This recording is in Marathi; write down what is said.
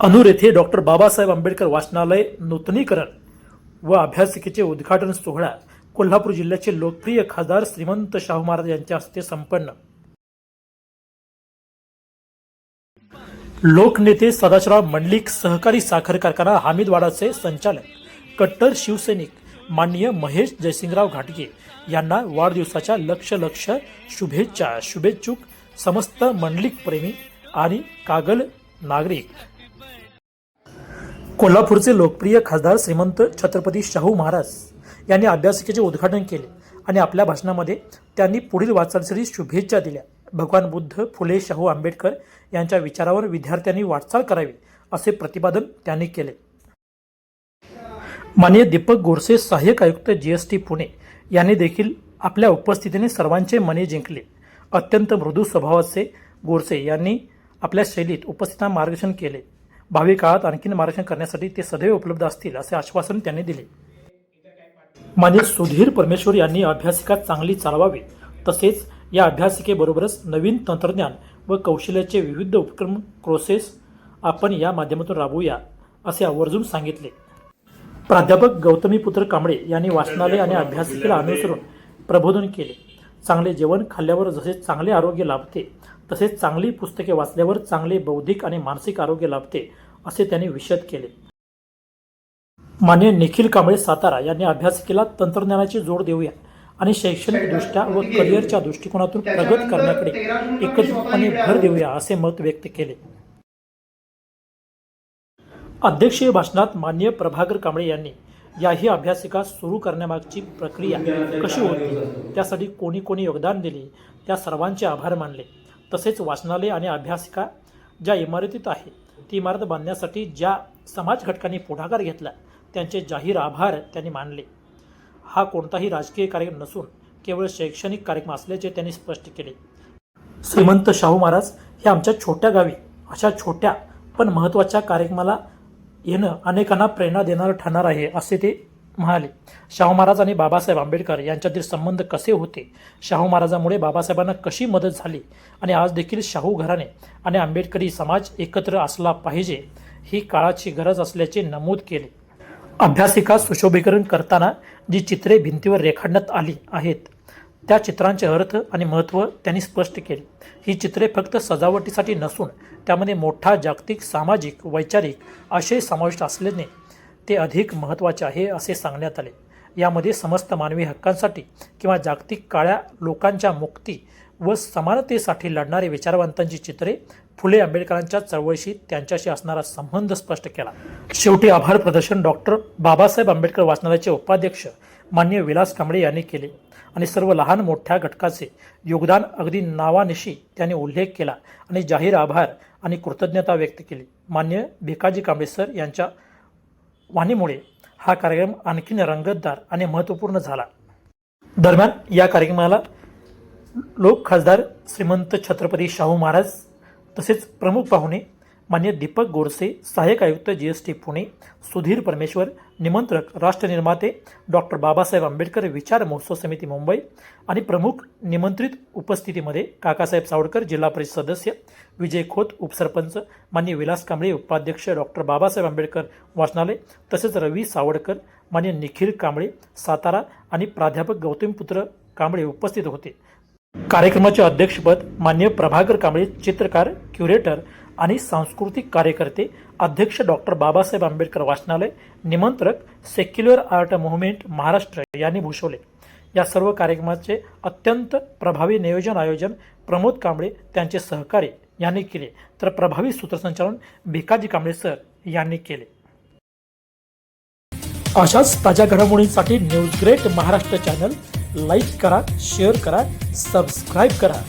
अनूर येथे डॉक्टर बाबासाहेब आंबेडकर वाचनालय नूतनीकरण व अभ्यासिकेचे उद्घाटन सोहळा कोल्हापूर जिल्ह्याचे लोकप्रिय खासदार श्रीमंत शाहू महाराज यांच्या हस्ते संपन्न। लोकनेते सदाशिवराव मंडलिक सहकारी साखर कारखाना हामिदवाडाचे संचालक कट्टर शिवसैनिक माननीय महेश जयसिंगराव घाटगे यांना वाढदिवसाच्या लक्ष शुभेच्छुक समस्त मंडलिक प्रेमी आणि कागल नागरिक। कोल्हापूरचे लोकप्रिय खासदार श्रीमंत छत्रपती शाहू महाराज यांनी अभ्यासिकेचे उद्घाटन केले आणि आपल्या भाषणामध्ये त्यांनी पुढील वाटचालीसाठी शुभेच्छा दिल्या। भगवान बुद्ध, फुले, शाहू आंबेडकर यांच्या विचारावर विद्यार्थ्यांनी वाटचाल करावी असे प्रतिपादन त्यांनी केले। माननीय दीपक गोरसे सहाय्यक आयुक्त जीएसटी पुणे यांनी देखील आपल्या उपस्थितीने सर्वांचे मने जिंकले। अत्यंत मृदू स्वभावाचे गोरसे यांनी आपल्या शैलीत उपस्थितांना मार्गदर्शन केले। भावी काळात आणखी मार्गदर्शन करण्यासाठी ते सदैव उपलब्ध असतील असे आश्वासन त्यांनी दिले। माननीय सुधीर परमेश्वर यांनी अभ्यासिका चांगली चालवावी तसेच या अभ्यासिकेबरोबरच नवीन तंत्रज्ञान व कौशल्याचे विविध उपक्रम प्रोसेस आपण या माध्यमातून राबवूया असे आवर्जून सांगितले। प्राध्यापक गौतमीपुत्र कांबळे यांनी वाचनालय आणि अभ्यासिकेला अनुसरून प्रबोधन केले। चांगले जेवण खाल्ल्यावर जसे चांगले आरोग्य लाभते तसेच चांगली पुस्तके वाचल्यावर चांगले बौद्धिक आणि मानसिक आरोग्य लाभते असे त्यांनी विशद केले। माननीय निखिल कांबळे सातारा यांनी अभ्यासिकेला तंत्रज्ञानाची जोड देऊया आणि शैक्षणिकदृष्ट्या व करिअरच्या दृष्टिकोनातून प्रगत करण्याकडे एकत्रितपणे भर देऊया असे मत व्यक्त केले। अध्यक्षीय भाषणात माननीय प्रभाकर कांबळे यांनी याही अभ्यासिका सुरू करण्यामागची प्रक्रिया कशी होती, त्यासाठी कोणी कोणी योगदान दिले त्या सर्वांचे आभार मानले। तसेच वाचनालय आणि अभ्यासिका ज्या इमारतीत आहे ती इमारत बांधण्यासाठी ज्या समाज घटकांनी पुढाकार घेतला त्यांचे जाहीर आभार त्यांनी मानले। हा कोणताही राजकीय कार्यक्रम नसून केवळ शैक्षणिक कार्यक्रम असल्याचे त्यांनी स्पष्ट केले। श्रीमंत शाहू महाराज हे आमच्या छोट्या गावी अशा छोट्या पण महत्त्वाच्या कार्यक्रमाला येणं अनेकांना प्रेरणा देणारं ठरणार आहे असे ते म्हणाले। शाहू महाराज आणि बाबासाहेब आंबेडकर यांच्यातील संबंध कसे होते, शाहू महाराजांमुळे बाबासाहेबांना कशी मदत झाली आणि आज देखील शाहू घराणे आणि आंबेडकरी समाज एकत्र असला पाहिजे ही काळाची गरज असल्याचे नमूद केले। अभ्यासिका सुशोभीकरण करताना जी चित्रे भिंतीवर रेखाटण्यात आली आहेत त्या चित्रांचे अर्थ आणि महत्त्व त्यांनी स्पष्ट केले। ही चित्रे फक्त सजावटीसाठी नसून त्यामध्ये मोठा जागतिक, सामाजिक, वैचारिक आशय समाविष्ट असल्याने ते अधिक महत्त्वाचे आहे असे सांगण्यात आले। यामध्ये समस्त मानवी हक्कांसाठी किंवा जागतिक काळ्या लोकांच्या मुक्ती व समानतेसाठी लढणारे विचारवंतांची चित्रे, फुले आंबेडकरांच्या चळवळीशी त्यांच्याशी असणारा संबंध स्पष्ट केला। शेवटी आभार प्रदर्शन डॉक्टर बाबासाहेब आंबेडकर वाचनालयाचे उपाध्यक्ष माननीय विलास कांबळे यांनी केले आणि सर्व लहान मोठ्या घटकाचे योगदान अगदी नावानिशी त्यांनी उल्लेख केला आणि जाहीर आभार आणि कृतज्ञता व्यक्त केली। माननीय भिकाजी कांबळे सर यांच्या वाणीमुळे हा कार्यक्रम आणखीन रंगतदार आणि महत्त्वपूर्ण झाला। दरम्यान या कार्यक्रमाला लोक खासदार श्रीमंत छत्रपती शाहू महाराज तसेच प्रमुख पाहुणे माननीय दीपक गोरसे सहाय्यक आयुक्त जीएसटी पुणे, सुधीर परमेश्वर निमंत्रक, राष्ट्रनिर्माते डॉक्टर बाबासाहेब आंबेडकर विचार महोत्सव समिती मुंबई आणि प्रमुख निमंत्रित उपस्थितीमध्ये काकासाहेब सावडकर जिल्हा परिषद सदस्य, विजय खोत उपसरपंच, माननीय विलास कांबळे उपाध्यक्ष डॉक्टर बाबासाहेब आंबेडकर वाचनालय तसेच रवी सावडकर, माननीय निखिल कांबळे सातारा आणि प्राध्यापक गौतमीपुत्र कांबळे उपस्थित होते। कार्यक्रमाचे अध्यक्षपद माननीय प्रभाकर कांबळे चित्रकार, क्युरेटर आणि सांस्कृतिक कार्यकर्ते, अध्यक्ष डॉक्टर बाबासाहेब आंबेडकर वाचनालय, निमंत्रक सेक्युलर आर्ट मूव्हमेंट महाराष्ट्र यांनी भूषवले। या सर्व कार्यक्रमाचे अत्यंत प्रभावी आयोजन प्रमोद कांबळे त्यांचे सहकारी यांनी केले तर प्रभावी सूत्रसंचालन भिकाजी कांबळे सर यांनी केले। अशाच ताज्या घडामोडींसाठी News Great Maharashtra channel like करा, शेअर करा, सबस्क्राईब करा।